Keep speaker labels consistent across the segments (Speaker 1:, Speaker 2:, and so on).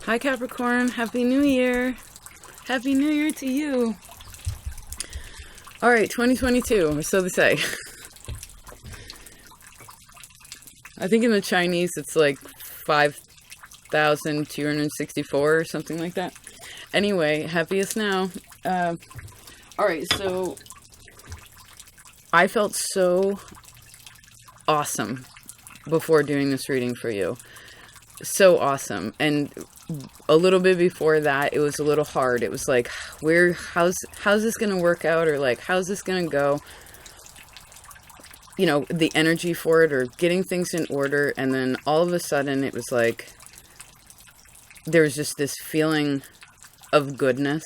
Speaker 1: Hi Capricorn, Happy New Year. Happy New Year to you. Alright, 2022, or so they say. I think in the Chinese it's like 5,264 or something like that. Anyway, happiest now. Alright, so I felt so awesome before doing this reading for you. So awesome. And a little bit before that, it was a little hard. It was like, how's this going to work out? Or like, how's this going to go? You know, the energy for it or getting things in order. And then all of a sudden it was like, there was just this feeling of goodness.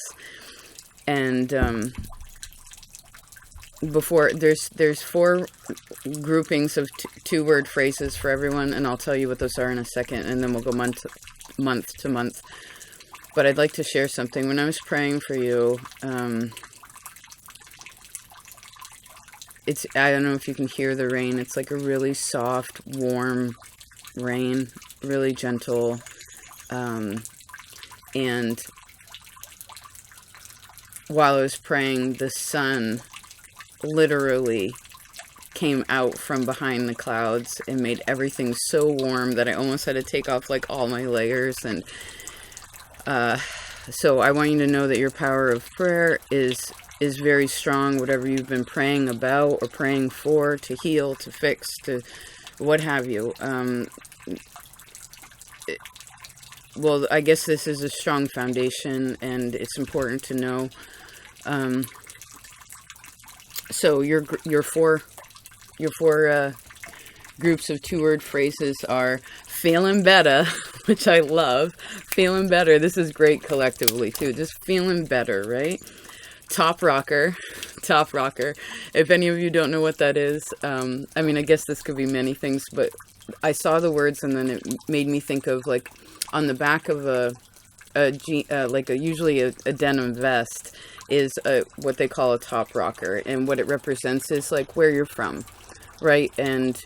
Speaker 1: And, before there's 4 groupings of two-word phrases for everyone, and I'll tell you what those are in a second, and then we'll go month to month. But I'd like to share something. When I was praying for you, I don't know if you can hear the rain. It's like a really soft, warm rain, really gentle, and while I was praying, the sun literally came out from behind the clouds and made everything so warm that I almost had to take off like all my layers. And so I want you to know that your power of prayer is very strong. Whatever you've been praying about or praying for, to heal, to fix, to what have you. Well, I guess this is a strong foundation, and it's important to know. So your four groups of two-word phrases are feeling better, which I love. Feeling better. This is great collectively too. Just feeling better, right? Top rocker. If any of you don't know what that is, I mean, I guess this could be many things, but I saw the words and then it made me think of like on the back of usually a denim vest is what they call a top rocker, and what it represents is like where you're from, right? And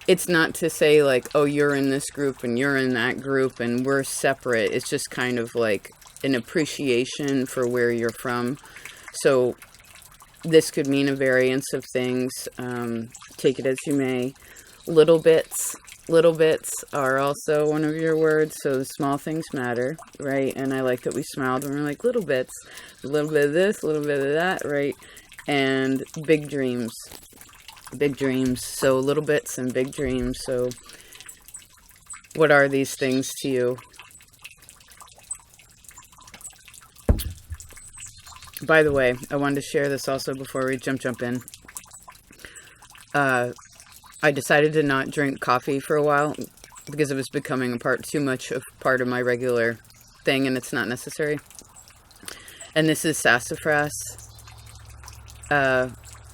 Speaker 1: it's not to say like, oh, you're in this group and you're in that group and we're separate. It's just kind of like an appreciation for where you're from. So this could mean a variance of things. Take it as you may. Little bits are also one of your words, so small things matter, right? And I like that we smiled and we're like, little bits, a little bit of this, a little bit of that, right? And big dreams, so little bits and big dreams. So what are these things to you? By the way, I wanted to share this also before we jump in. I decided to not drink coffee for a while because it was becoming too much of part of my regular thing, and it's not necessary. And this is sassafras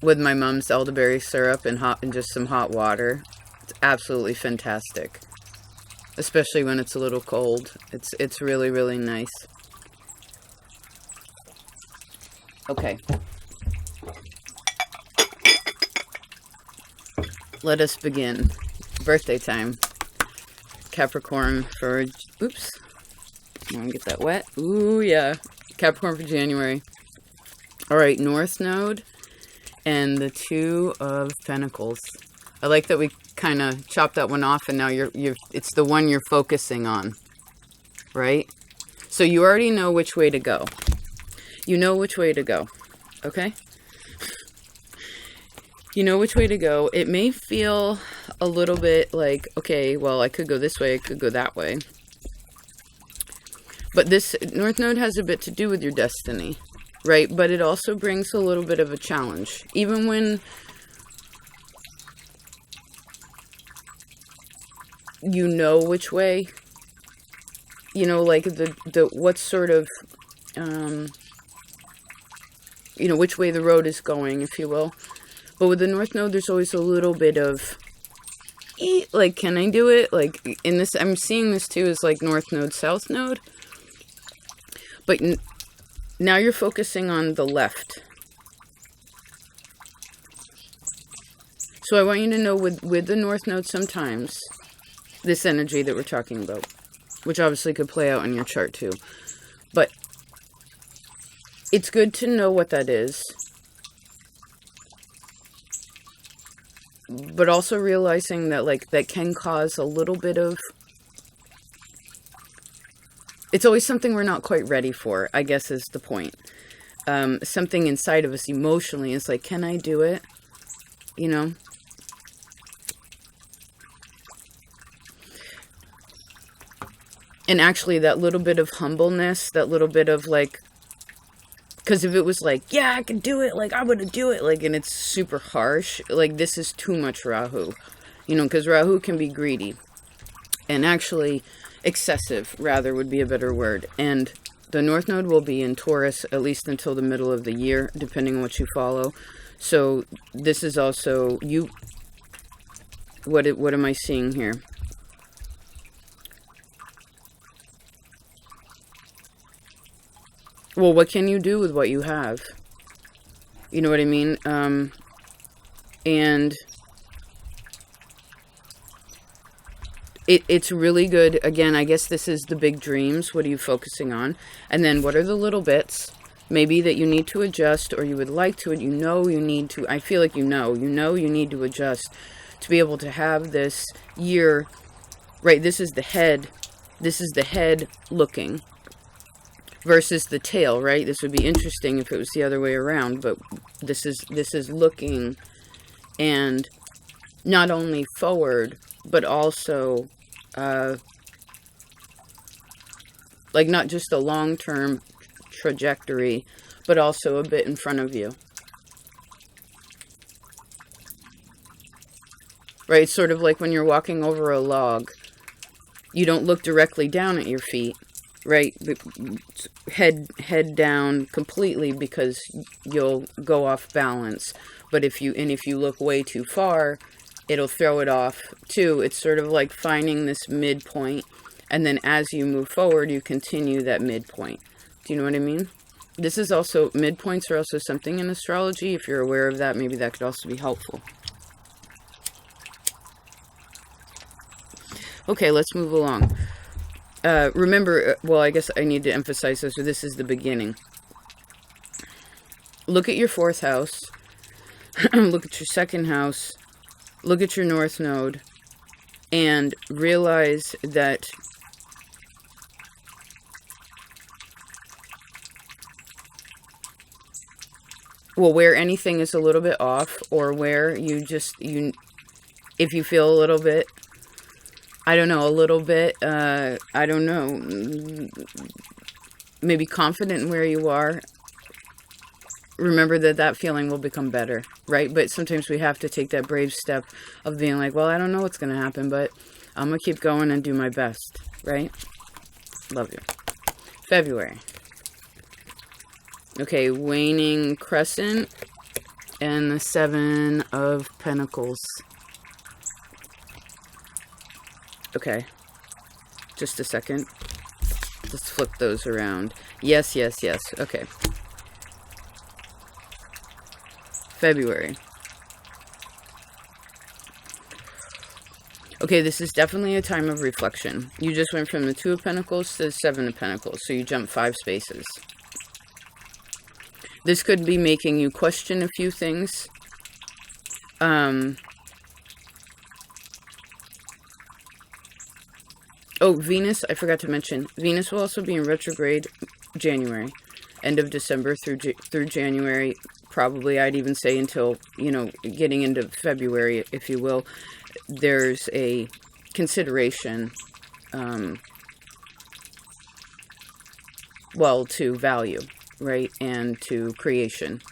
Speaker 1: with my mom's elderberry syrup and just some hot water. It's absolutely fantastic, especially when it's a little cold. It's really, really nice. Okay. Let us begin. Birthday time. Capricorn for... Oops. I want to get that wet. Ooh, yeah. Capricorn for January. Alright, North Node and the 2 of Pentacles. I like that we kind of chopped that one off and now it's the one you're focusing on. Right? So you already know which way to go. You know which way to go. Okay? You know which way to go. It may feel a little bit like, okay, well, I could go this way, I could go that way. But this North Node has a bit to do with your destiny, right? But it also brings a little bit of a challenge. Even when you know which way, you know, like what sort of, you know, which way the road is going, if you will. But with the North Node, there's always a little bit of, like, can I do it? Like, in this, I'm seeing this too as like North Node, South Node. But now you're focusing on the left. So I want you to know with the North Node sometimes, this energy that we're talking about, which obviously could play out in your chart too. But it's good to know what that is. But also realizing that, like, that can cause a little bit of... It's always something we're not quite ready for, I guess is the point. Something inside of us emotionally is like, can I do it? You know? And actually that little bit of humbleness, that little bit of like... Because if it was like, yeah, I can do it, like, I'm going to do it, like, and it's super harsh, like, this is too much Rahu. You know, because Rahu can be greedy. And actually, excessive, rather, would be a better word. And the North Node will be in Taurus, at least until the middle of the year, depending on what you follow. So, this is also, you... What am I seeing here? Well, what can you do with what you have? You know what I mean? And it's really good. Again, I guess this is the big dreams. What are you focusing on? And then what are the little bits maybe that you need to adjust, or you would like to, you need to, I feel like you need to adjust to be able to have this year, right? This is the head looking. Versus the tail, right? This would be interesting if it was the other way around, but this is looking, and not only forward, but also, like, not just a long-term trajectory, but also a bit in front of you. Right? It's sort of like when you're walking over a log, you don't look directly down at your feet. Right, head down completely, because you'll go off balance. But if you look way too far, it'll throw it off too. It's sort of like finding this midpoint, and then as you move forward, you continue that midpoint. Do you know what I mean? This is also, midpoints are also something in astrology. If you're aware of that, maybe that could also be helpful. Okay, let's move along. Remember, well, I guess I need to emphasize this, so this is the beginning. Look at your 4th house. Look at your 2nd house. Look at your North Node. And realize that well, where anything is a little bit off, or where you just, if you feel a little bit, I don't know, maybe confident in where you are, remember that feeling will become better, right? But sometimes we have to take that brave step of being like, well, I don't know what's going to happen, but I'm going to keep going and do my best, right? Love you. February. Okay, waning crescent and the 7 of Pentacles. Okay, just a second. Let's flip those around. Yes. Okay. February. Okay, this is definitely a time of reflection. You just went from the 2 of Pentacles to the 7 of Pentacles, so you jumped 5 spaces. This could be making you question a few things. Oh, Venus, I forgot to mention. Venus will also be in retrograde January. End of December through January. Probably, I'd even say until, getting into February, if you will. There's a consideration, to value, right? And to creation.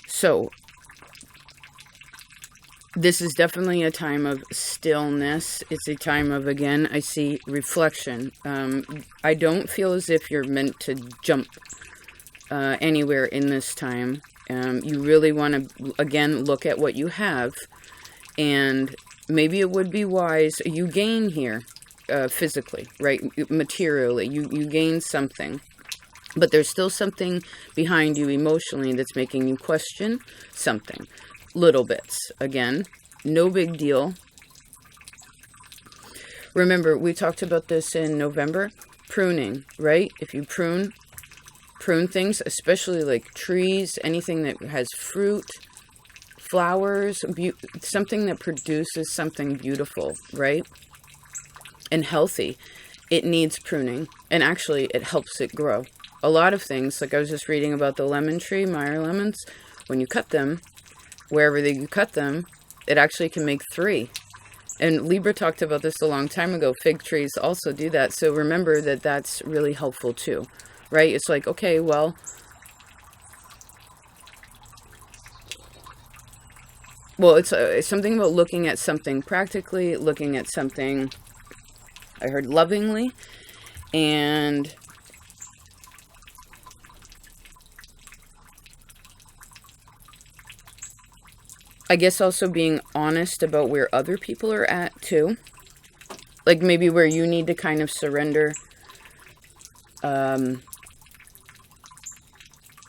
Speaker 1: So, this is definitely a time of stillness. It's a time of, again, I see reflection. I don't feel as if you're meant to jump anywhere in this time. You really want to, again, look at what you have. And maybe it would be wise, you gain here physically, right? Materially, you gain something. But there's still something behind you emotionally that's making you question something. Little bits. Again, no big deal. Remember, we talked about this in November. Pruning, right? If you prune things, especially like trees, anything that has fruit, flowers, something that produces something beautiful, right? And healthy, it needs pruning. And actually, it helps it grow. A lot of things, like I was just reading about the lemon tree, Meyer lemons, when you cut them, wherever you cut them, it actually can make 3. And Libra talked about this a long time ago. Fig trees also do that. So remember that that's really helpful too, right? It's like, okay, well, it's something about looking at something practically, looking at something, I heard, lovingly, and I guess also being honest about where other people are at too. Like maybe where you need to kind of surrender.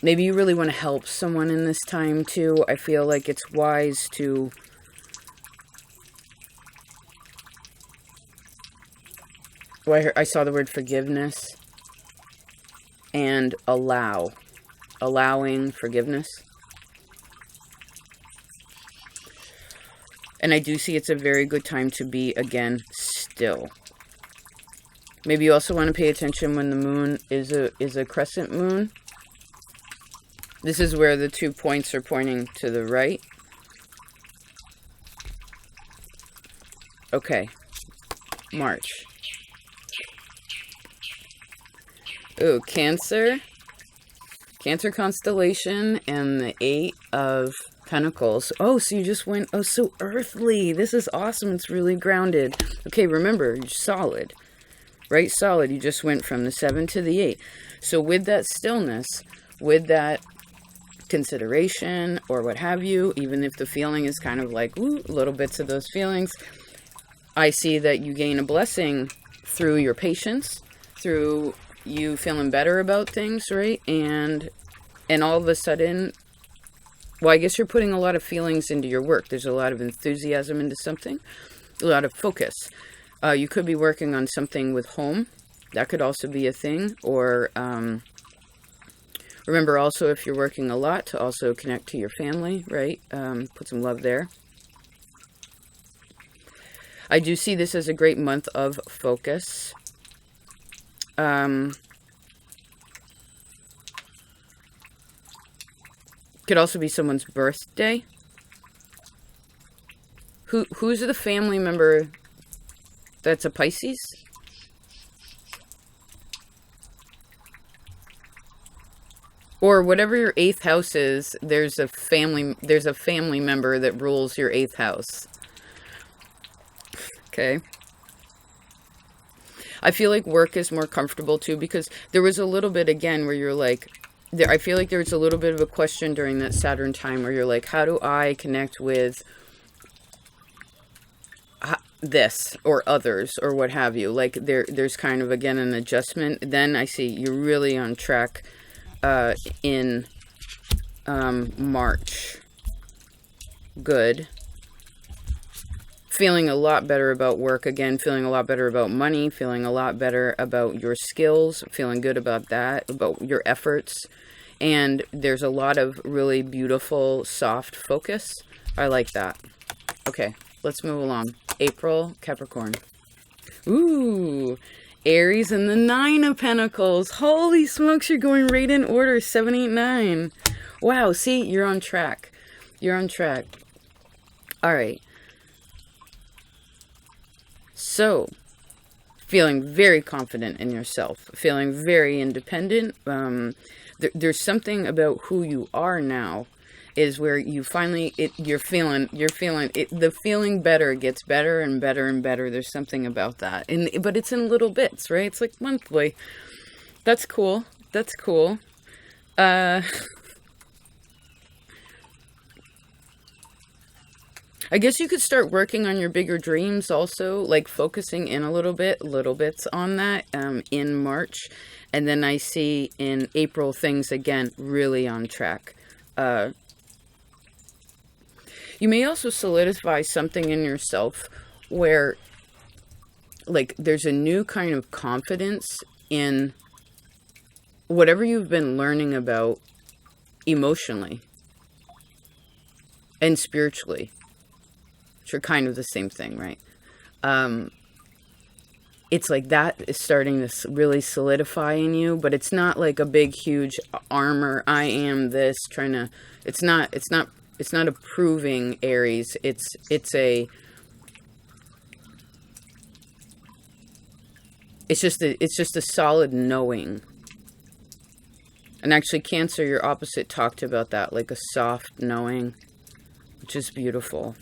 Speaker 1: Maybe you really want to help someone in this time too. I feel like it's wise to I saw the word forgiveness and allowing forgiveness. And I do see it's a very good time to be, again, still. Maybe you also want to pay attention when the moon is a crescent moon. This is where the 2 points are pointing to the right. Okay. March. Ooh, Cancer. Cancer constellation and the 8 of Pentacles. Oh, so you just went, oh, so earthly. This is awesome. It's really grounded. Okay, remember, you're solid. Right? Solid. You just went from the 7 to the 8. So with that stillness, with that consideration or what have you, even if the feeling is kind of like, ooh, little bits of those feelings, I see that you gain a blessing through your patience, through you feeling better about things, right? And all of a sudden, well, I guess you're putting a lot of feelings into your work. There's a lot of enthusiasm into something, a lot of focus. You could be working on something with home. That could also be a thing. Or remember also, if you're working a lot, to also connect to your family, right? Put some love there. I do see this as a great month of focus. Could also be someone's birthday. Who's the family member that's a Pisces? Or whatever your 8th house is, there's a family member that rules your 8th house. Okay. I feel like work is more comfortable too, because there was a little bit again where you're like, I feel like there was a little bit of a question during that Saturn time where you're like, how do I connect with this or others or what have you? Like there's kind of, again, an adjustment. Then I see you're really on track in March. Good. Feeling a lot better about work again, feeling a lot better about money, feeling a lot better about your skills, feeling good about that, about your efforts. And there's a lot of really beautiful, soft focus. I like that. Okay, let's move along. April, Capricorn. Ooh, Aries and the 9 of Pentacles. Holy smokes, you're going right in order. 7, 8, 9. Wow, see, you're on track. You're on track. All right. So, feeling very confident in yourself, feeling very independent. There's something about who you are now is where you finally, you're feeling it, the feeling better gets better and better and better. There's something about that. But it's in little bits, right? It's like monthly. That's cool. That's cool. I guess you could start working on your bigger dreams also, like focusing in little bits on that in March. And then I see in April things, again, really on track. You may also solidify something in yourself where like there's a new kind of confidence in whatever you've been learning about emotionally and spiritually, which are kind of the same thing, right? It's like that is starting to really solidify in you, but it's not like a big, huge armor. I am this trying to, it's not a proving Aries. It's just a solid knowing. And actually Cancer, your opposite, talked about that, like a soft knowing, which is beautiful.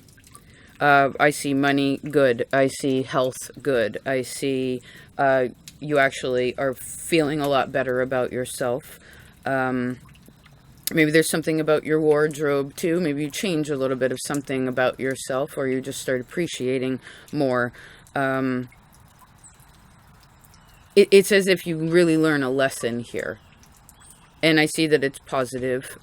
Speaker 1: I see money, good. I see health, good. I see you actually are feeling a lot better about yourself. Maybe there's something about your wardrobe too. Maybe you change a little bit of something about yourself, or you just start appreciating more. It's as if you really learn a lesson here. And I see that it's positive.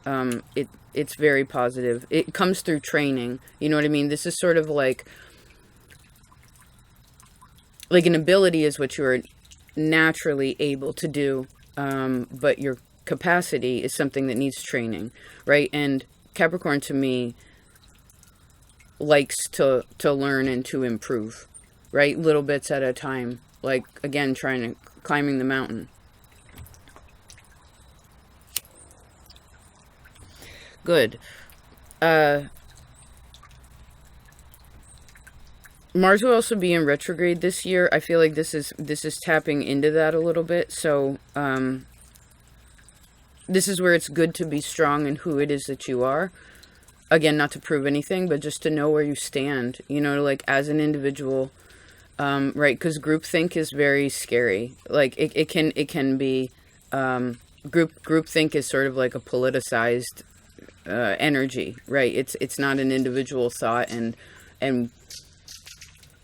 Speaker 1: It's very positive. It comes through training. You know what I mean? This is sort of like an ability is what you're naturally able to do. But your capacity is something that needs training, right? And Capricorn, to me, likes to learn and to improve, right? Little bits at a time. Like, again, climbing the mountain. Good. Mars will also be in retrograde this year. I feel like this is tapping into that a little bit. So, this is where it's good to be strong in who it is that you are. Again, not to prove anything, but just to know where you stand, you know, like as an individual, right? Because groupthink is very scary. Like it can be, groupthink is sort of like a politicized energy, right? It's not an individual thought, and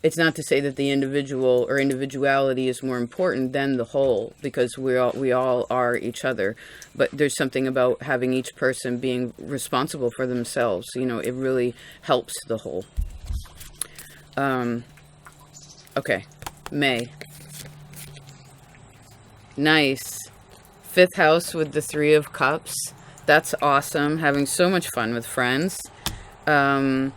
Speaker 1: it's not to say that the individual or individuality is more important than the whole, because we all are each other. But there's something about having each person being responsible for themselves. You know, it really helps the whole. Okay, May. Nice. 5th house with the 3 of Cups. That's awesome. Having so much fun with friends. Someone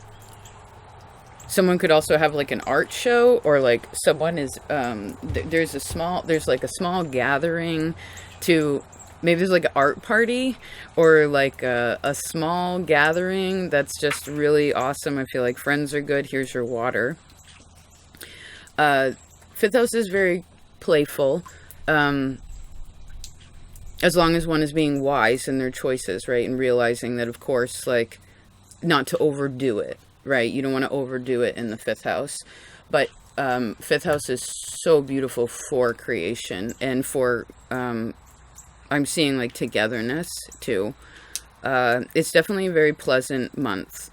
Speaker 1: could also have like an art show, or like someone is, there's like a small gathering to, maybe there's like an art party, or like a small gathering that's just really awesome. I feel like friends are good. Here's your water. 5th house is very playful. As long as one is being wise in their choices, right? And realizing that, of course, like, not to overdo it, right? You don't want to overdo it in the 5th house. But 5th house is so beautiful for creation and for, I'm seeing, like, togetherness, too. It's definitely a very pleasant month.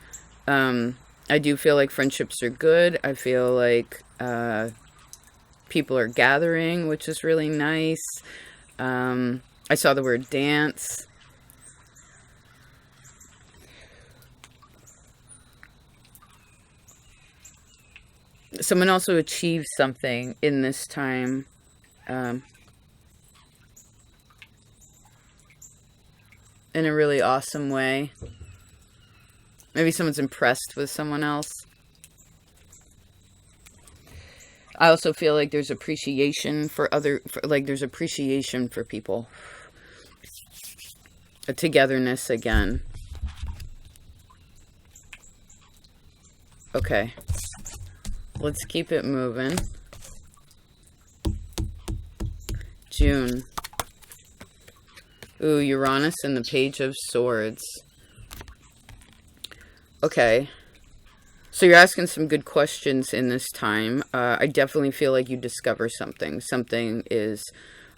Speaker 1: I do feel like friendships are good. I feel like people are gathering, which is really nice. I saw the word dance. Someone also achieved something in this time. In a really awesome way. Maybe someone's impressed with someone else. I also feel like there's appreciation there's appreciation for people. A togetherness again. Okay. Let's keep it moving. June. Ooh, Uranus and the Page of Swords. Okay. So you're asking some good questions in this time. I definitely feel like you discover something. Something is,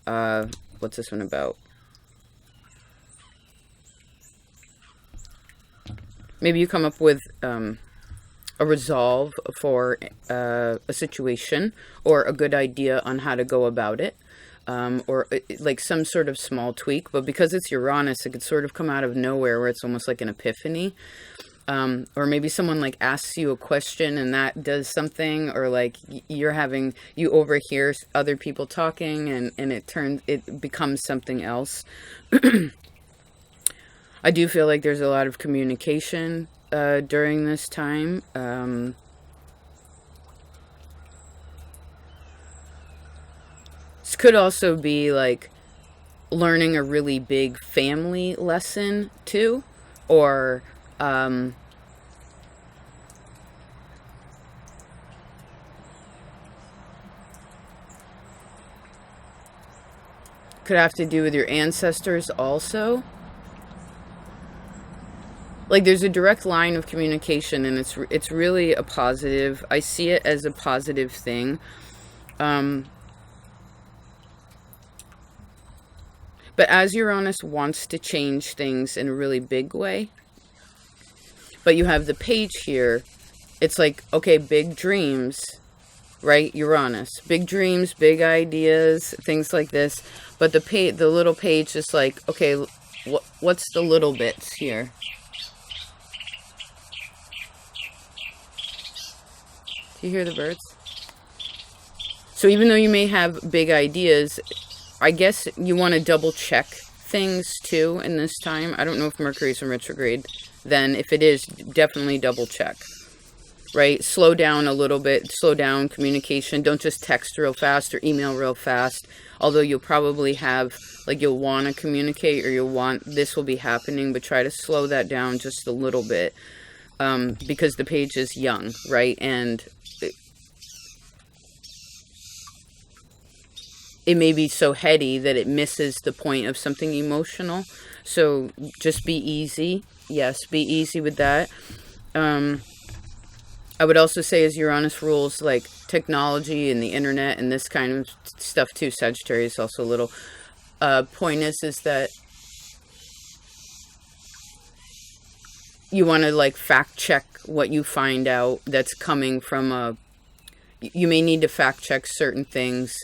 Speaker 1: what's this one about? Maybe you come up with a resolve for a situation, or a good idea on how to go about it. Or like some sort of small tweak. But because it's Uranus, it could sort of come out of nowhere, where it's almost like an epiphany. Or maybe someone like asks you a question and that does something, or like you overhear other people talking and it becomes something else. I do feel like there's a lot of communication during this time. This could also be like learning a really big family lesson too, or could have to do with your ancestors also. Like there's a direct line of communication, and it's really a positive. I see it as a positive thing. But as Uranus wants to change things in a really big way, but you have the page here, it's like, okay, big dreams, right? Uranus, big dreams, big ideas, things like this. But the little page is like, okay, what's the little bits here? Do you hear the birds? So even though you may have big ideas, I guess you want to double check things too in this time. I don't know if Mercury's in retrograde. Then if it is, definitely double check. Right? Slow down a little bit. Slow down communication. Don't just text real fast or email real fast. Although you'll probably have, like, you'll want to communicate, or this will be happening, but try to slow that down just a little bit. Because the page is young, right? And it may be so heady that it misses the point of something emotional. So just be easy. Yes, be easy with that. I would also say, as Uranus rules like technology and the internet and this kind of stuff too, Sagittarius also a little. Point is that you want to like fact check what you find out that's coming from you may need to fact check certain things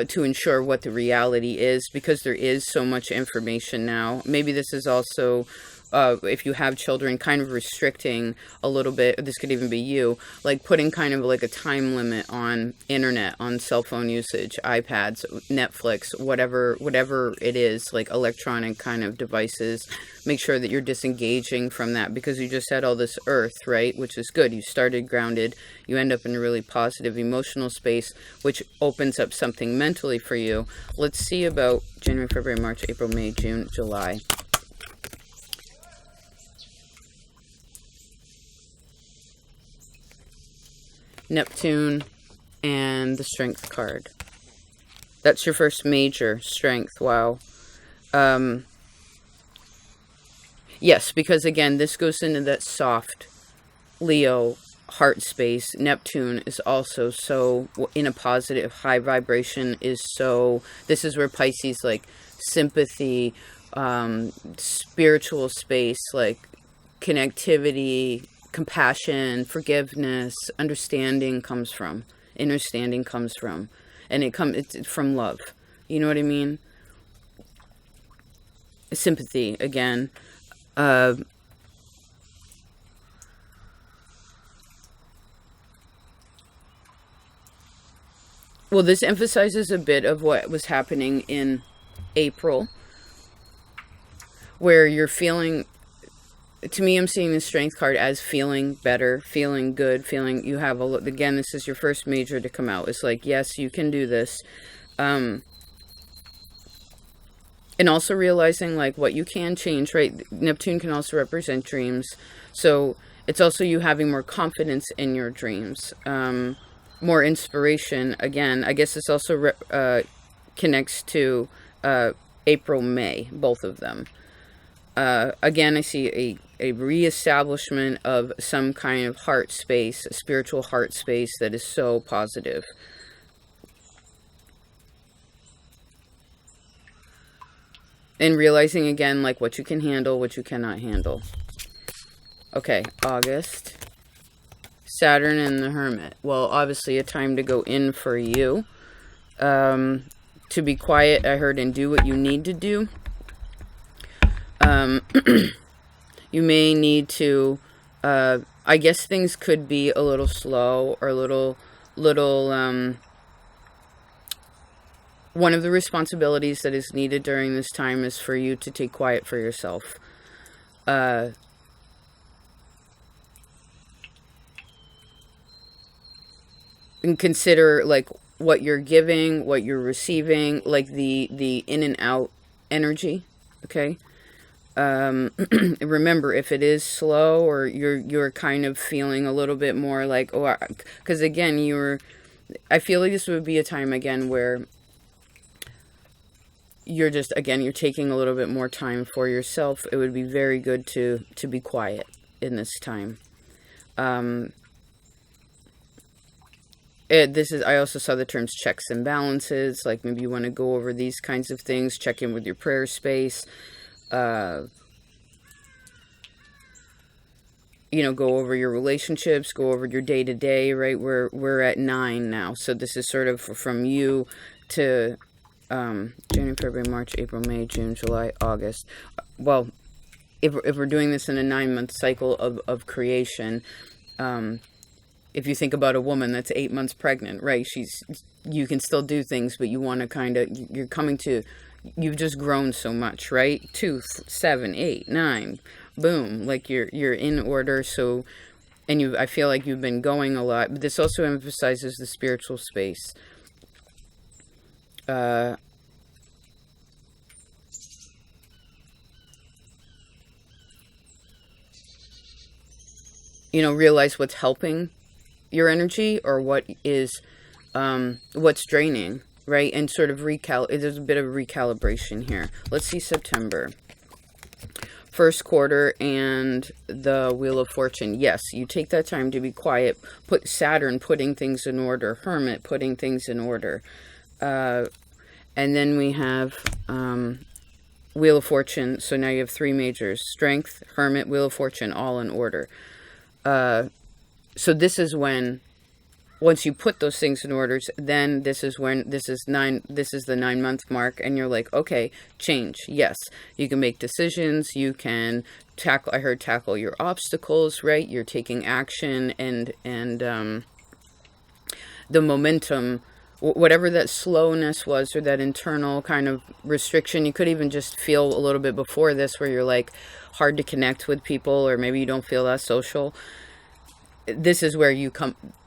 Speaker 1: to ensure what the reality is, because there is so much information now. Maybe this is also, if you have children, kind of restricting a little bit. This could even be you, like putting kind of like a time limit on internet, on cell phone usage, iPads, Netflix, whatever it is, like electronic kind of devices. Make sure that you're disengaging from that, because you just had all this earth, right? Which is good. You started grounded. You end up in a really positive emotional space, which opens up something mentally for you. Let's see about January, February, March, April, May, June, July. Neptune and the Strength card. That's your first major strength. Wow. Yes, because again, this goes into that soft Leo heart space. Neptune is also so in a positive, high vibration, this is where Pisces, like sympathy, spiritual space, like connectivity, compassion, forgiveness, understanding comes from. Understanding comes from. And it's from love. You know what I mean? Sympathy, again. Well, this emphasizes a bit of what was happening in April, where you're feeling, to me, I'm seeing the Strength card as feeling better, feeling good, feeling you have again, this is your first major to come out. It's like, yes, you can do this. And also realizing like what you can change, right? Neptune can also represent dreams. So it's also you having more confidence in your dreams, more inspiration. Again, I guess this also connects to April, May, both of them. Again, I see a reestablishment of some kind of heart space, a spiritual heart space that is so positive. And realizing again, like what you can handle, what you cannot handle. Okay, August. Saturn and the Hermit. Well, obviously a time to go in for you. To be quiet, I heard, and do what you need to do. You may need to I guess things could be a little slow or a little, one of the responsibilities that is needed during this time is for you to take quiet for yourself. And consider like what you're giving, what you're receiving, like the in and out energy. Okay. Remember, if it is slow or you're kind of feeling a little bit more like, oh, because again, I feel like this would be a time again where you're just, again, you're taking a little bit more time for yourself. It would be very good to be quiet in this time. I also saw the terms checks and balances, like maybe you want to go over these kinds of things, check in with your prayer space, go over your relationships, go over your day-to-day, right? We're at 9 now, so this is sort of from you to January, February, March, April, May, June, July, August. Well, if we're doing this in a 9-month cycle of creation, if you think about a woman that's 8 months pregnant, right? You can still do things, but you want to kind of, you've just grown so much, right? 2, 7, 8, 9, boom, like you're in order. So, and I feel like you've been going a lot, but this also emphasizes the spiritual space. Realize what's helping your energy or what's draining, right? And sort of there's a bit of recalibration here. Let's see September. First quarter and the Wheel of Fortune. Yes, you take that time to be quiet. Put Saturn putting things in order. Hermit putting things in order. And then we have Wheel of Fortune. So now you have 3 majors. Strength, Hermit, Wheel of Fortune, all in order. So this is when, once you put those things in orders, then this is the 9-month mark, and you're like, okay, change. Yes, you can make decisions. You can tackle your obstacles, right? You're taking action, and the momentum, whatever that slowness was, or that internal kind of restriction, you could even just feel a little bit before this where you're like hard to connect with people, or maybe you don't feel that social. This is where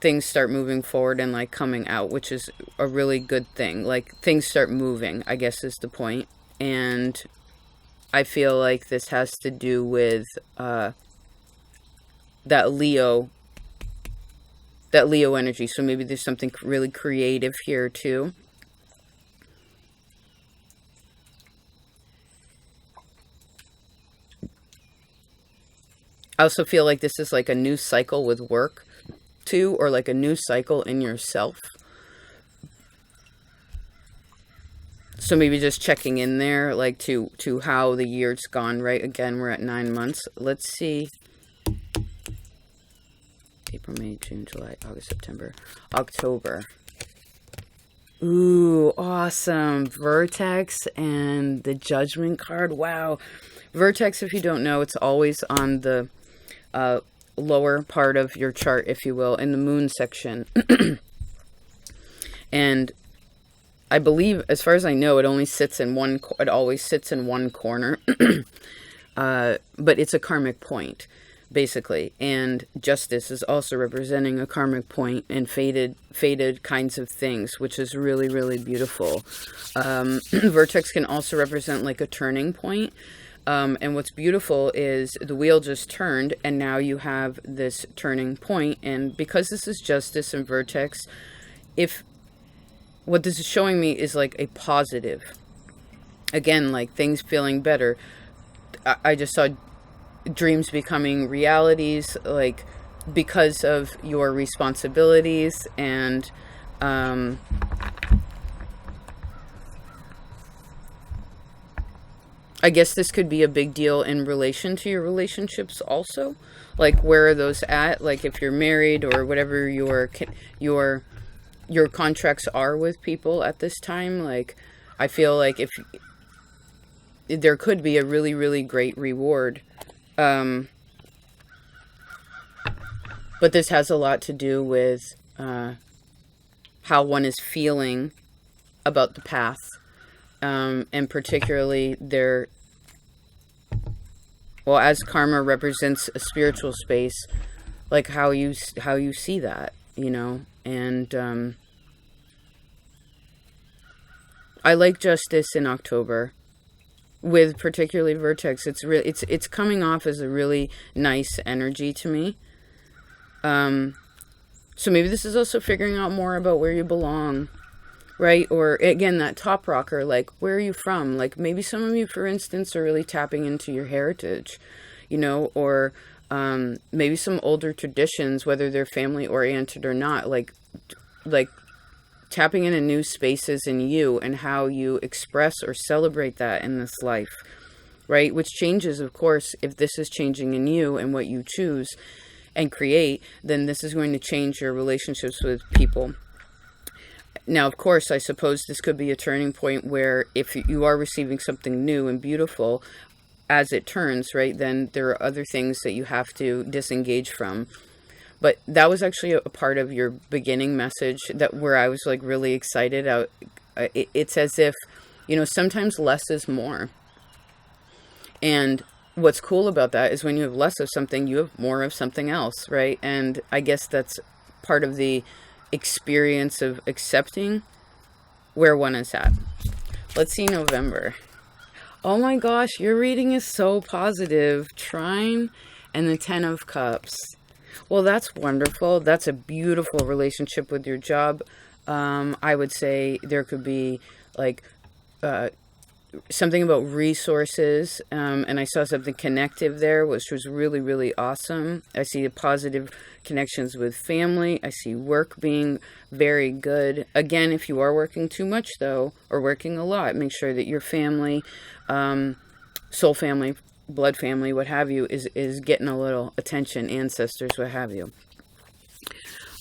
Speaker 1: things start moving forward and like coming out, which is a really good thing. Like things start moving, I guess is the point. And I feel like this has to do with that Leo energy. So maybe there's something really creative here too. I also feel like this is like a new cycle with work too, or like a new cycle in yourself. So maybe just checking in there, like to how the year's gone, right? Again, we're at 9 months. Let's see. April, May, June, July, August, September, October. Ooh, awesome. Vertex and the Judgment card. Wow. Vertex, if you don't know, it's always on the lower part of your chart, if you will, in the moon section. And I believe, as far as I know, it always sits in one corner. But it's a karmic point, basically. And Justice is also representing a karmic point and faded kinds of things, which is really, really beautiful. Vertex can also represent like a turning point. And what's beautiful is the wheel just turned, and now you have this turning point. And because this is Justice and Vertex, what this is showing me is like a positive, again, like things feeling better. I just saw dreams becoming realities, like because of your responsibilities. And I guess this could be a big deal in relation to your relationships also. Like, where are those at? Like, if you're married or whatever your contracts are with people at this time. Like, I feel like if there could be a really, really great reward But this has a lot to do with how one is feeling about the path, and particularly their, well, as karma represents a spiritual space, like how you see that, you know. And I like justice in October with particularly Vertex. It's coming off as a really nice energy to me. So maybe this is also figuring out more about where you belong, right? Or again, that top rocker, like, where are you from? Like, maybe some of you, for instance, are really tapping into your heritage, you know, or maybe some older traditions, whether they're family oriented or not, like tapping into new spaces in you and how you express or celebrate that in this life, right? Which changes, of course, if this is changing in you and what you choose and create, then this is going to change your relationships with people. Now, of course, I suppose this could be a turning point where if you are receiving something new and beautiful as it turns, right, then there are other things that you have to disengage from. But that was actually a part of your beginning message that where I was like really excited. It's as if, you know, sometimes less is more. And what's cool about that is when you have less of something, you have more of something else, right? And I guess that's part of the experience of accepting where one is at. Let's see November. Oh my gosh, your reading is so positive. Trine and the 10 of Cups. Well, that's wonderful. That's a beautiful relationship with your job. I would say there could be like something about resources, and I saw something connective there, which was really, really awesome. I see the positive connections with family. I see work being very good. Again, if you are working too much, though, or working a lot, make sure that your family, soul family, blood family, what have you, is getting a little attention, ancestors, what have you.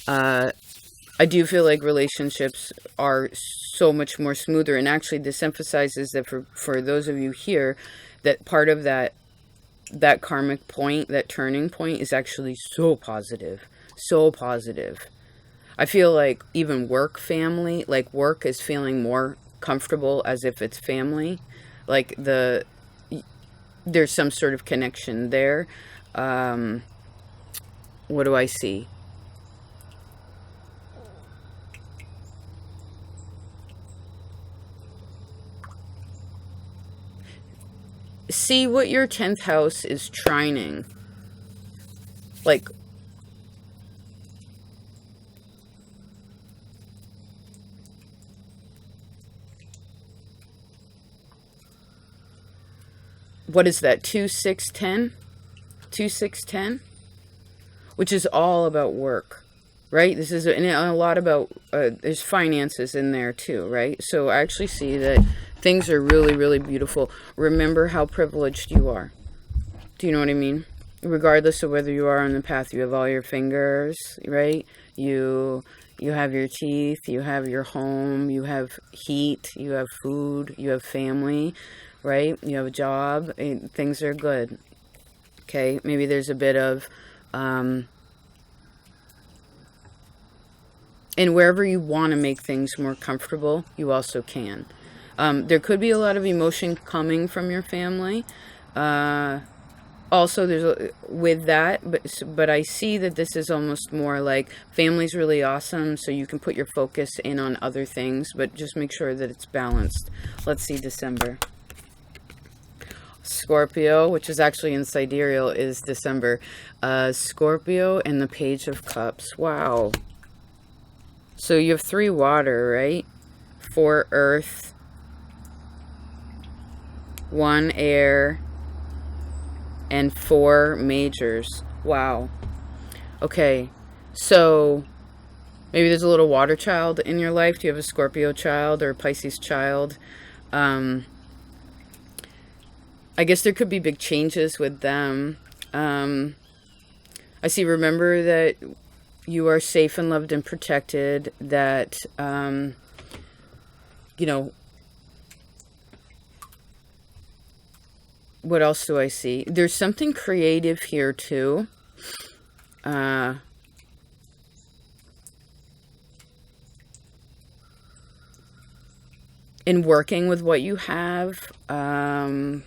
Speaker 1: I do feel like relationships are so much more smoother. And actually this emphasizes that for those of you here, that part of that karmic point, that turning point is actually so positive. So positive. I feel like even work family, like work is feeling more comfortable as if it's family. Like there's some sort of connection there. What do I see? See what your 10th house is trining. Like, what is that? 2-6-10? 2-6-10? Which is all about work, right? This is a lot about, there's finances in there too, right? So I actually see that things are really, really beautiful. Remember how privileged you are. Do you know what I mean? Regardless of whether you are on the path, you have all your fingers, right? You have your teeth, you have your home, you have heat, you have food, you have family, right? You have a job, things are good. Okay, maybe there's a bit of, and wherever you want to make things more comfortable, you also can. There could be a lot of emotion coming from your family. Also, there's with that, but I see that this is almost more like family's really awesome, so you can put your focus in on other things, but just make sure that it's balanced. Let's see December. Scorpio, which is actually in sidereal, is December. Scorpio and the Page of Cups. Wow. So you have 3 water, right? 4 earth, 1 air, and 4 majors. Wow. Okay, so maybe there's a little water child in your life. Do you have a Scorpio child or a Pisces child? I guess there could be big changes with them. I see, remember that you are safe and loved and protected, that, you know, what else do I see? There's something creative here too. in working with what you have. I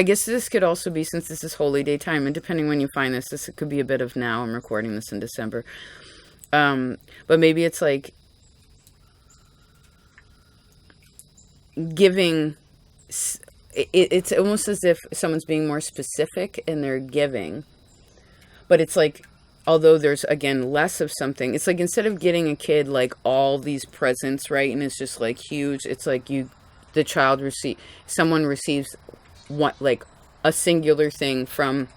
Speaker 1: guess this could also be, since this is holy day time, and depending when you find this, this could be a bit of now. I'm recording this in December. But maybe it's like giving. It's almost as if someone's being more specific in their giving. But it's like, although there's, again, less of something, it's like instead of getting a kid like all these presents, right, and it's just like huge, it's like someone receives what, like a singular thing from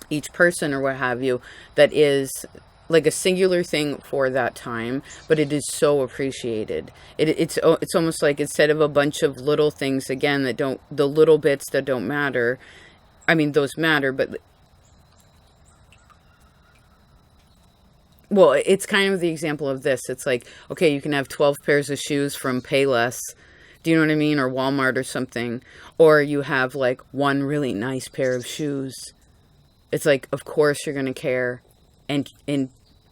Speaker 1: each person or what have you, that is like a singular thing for that time, but it is so appreciated. It's almost like instead of a bunch of little things, again, the little bits that don't matter, I mean, those matter, but well, it's kind of the example of this. It's like, okay, you can have 12 pairs of shoes from Payless, do you know what I mean? Or Walmart or something. Or you have like one really nice pair of shoes. It's like, of course you're going to care and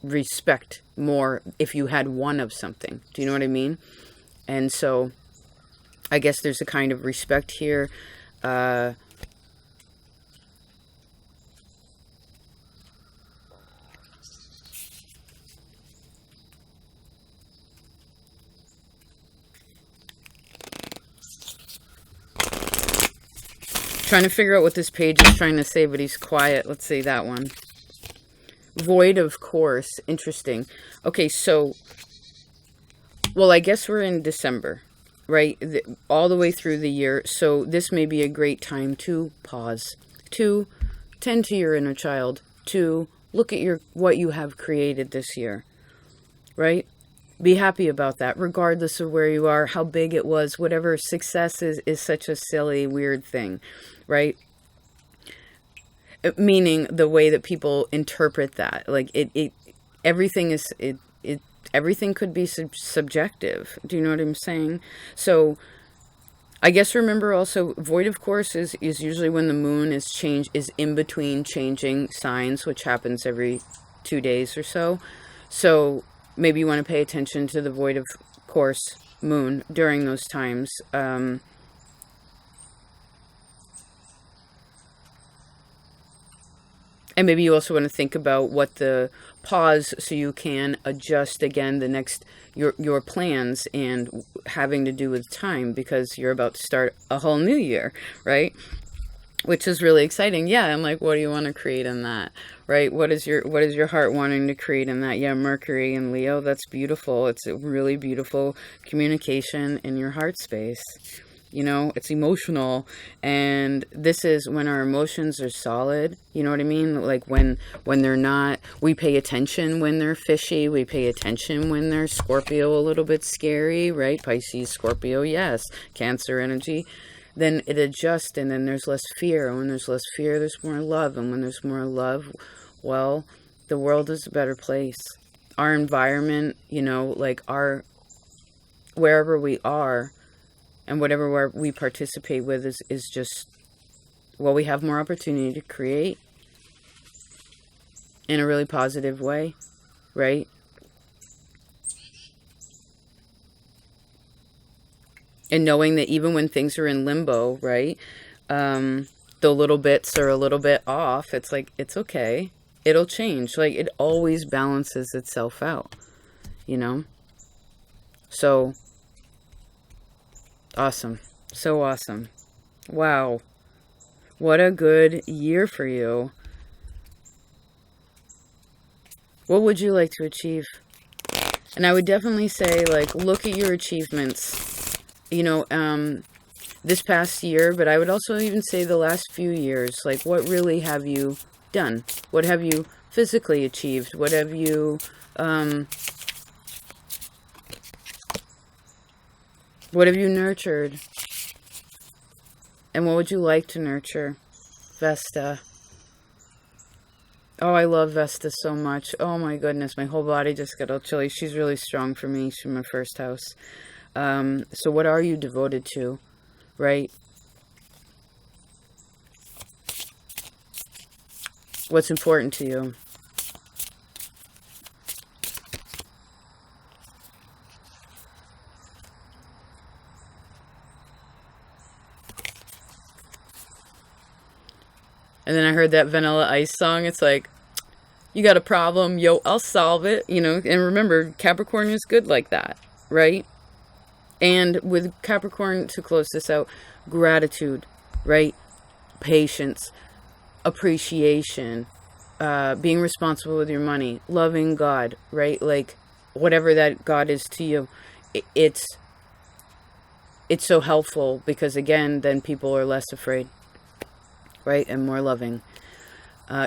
Speaker 1: respect more if you had one of something. Do you know what I mean? And so I guess there's a kind of respect here. Trying to figure out what this page is trying to say, but he's quiet. Let's see that one. Void, of course. Interesting. Okay, so, well, I guess we're in December, right? All the way through the year. So this may be a great time to pause, to tend to your inner child, to look at what you have created this year, right? Be happy about that, regardless of where you are, how big it was, whatever. Success is such a silly, weird thing, right? Meaning the way that people interpret that, like everything is, everything could be subjective. Do you know what I'm saying? So I guess remember also, void, of course, is usually when the moon is in between changing signs, which happens every 2 days or so. So maybe you want to pay attention to the void, of course, moon during those times. And maybe you also want to think about what the pause, so you can adjust again the next, your plans, and having to do with time, because you're about to start a whole new year, right? Which is really exciting. Yeah, I'm like, what do you want to create in that, right? What is your heart wanting to create in that? Yeah, Mercury and Leo, that's beautiful. It's a really beautiful communication in your heart space. You know, it's emotional, and this is when our emotions are solid. You know what I mean? Like when they're not, we pay attention when they're fishy. We pay attention when they're Scorpio, a little bit scary, right? Pisces, Scorpio, yes. Cancer energy. Then it adjusts, and then there's less fear. And when there's less fear, there's more love. And when there's more love, well, the world is a better place. Our environment, you know, like wherever we are, and whatever we participate with is just, well, we have more opportunity to create in a really positive way, right? And knowing that even when things are in limbo, right, the little bits are a little bit off, it's like, it's okay. It'll change. Like, it always balances itself out, you know? So awesome. So awesome. Wow. What a good year for you. What would you like to achieve? And I would definitely say, like, look at your achievements, you know, this past year, but I would also even say the last few years. Like, what really have you done? What have you physically achieved? What have you, what have you nurtured? And what would you like to nurture? Vesta. Oh, I love Vesta so much. Oh my goodness, my whole body just got all chilly. She's really strong for me. She's my first house. So what are you devoted to, right? What's important to you? And then I heard that Vanilla Ice song. It's like, you got a problem, yo, I'll solve it, you know. And remember, Capricorn is good like that, right? And with Capricorn, to close this out, gratitude, right? Patience, appreciation, being responsible with your money, loving God, right? Like, whatever that God is to you, it's so helpful, because again, then people are less afraid, right? And more loving.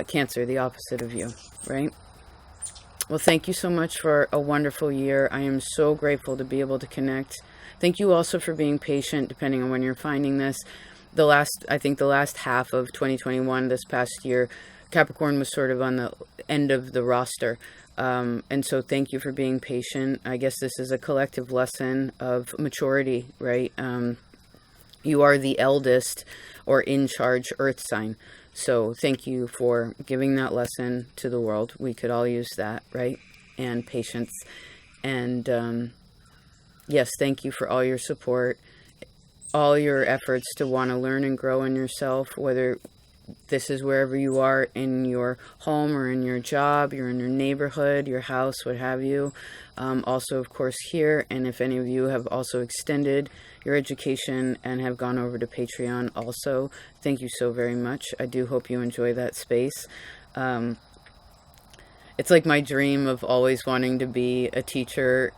Speaker 1: Cancer, the opposite of you, right? Well, thank you so much for a wonderful year. I am so grateful to be able to connect. Thank you also for being patient, depending on when you're finding this. I think the last half of 2021, this past year, Capricorn was sort of on the end of the roster. And so thank you for being patient. I guess this is a collective lesson of maturity, right? You are the eldest or in charge earth sign. So thank you for giving that lesson to the world. We could all use that, right? And patience. And yes, thank you for all your support, all your efforts to want to learn and grow in yourself, whether this is wherever you are, in your home or in your job, you're in your neighborhood, your house, what have you. Also, of course, here. And if any of you have also extended your education and have gone over to Patreon also, thank you so very much. I do hope you enjoy that space. It's like my dream of always wanting to be a teacher,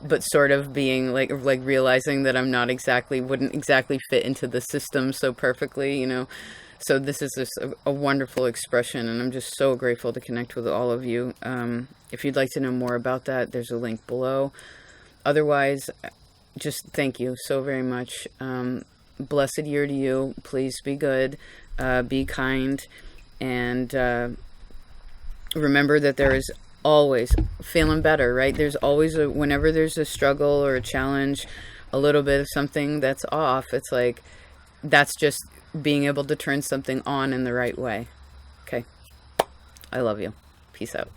Speaker 1: but sort of being like realizing that wouldn't exactly fit into the system so perfectly, you know. So this is just a wonderful expression, and I'm just so grateful to connect with all of you. If you'd like to know more about that, there's a link below. Otherwise, just thank you so very much. Blessed year to you. Please be good, be kind, and remember that there is always feeling better, right? There's always whenever there's a struggle or a challenge, a little bit of something that's off, it's like, that's just being able to turn something on in the right way. Okay. I love you. Peace out.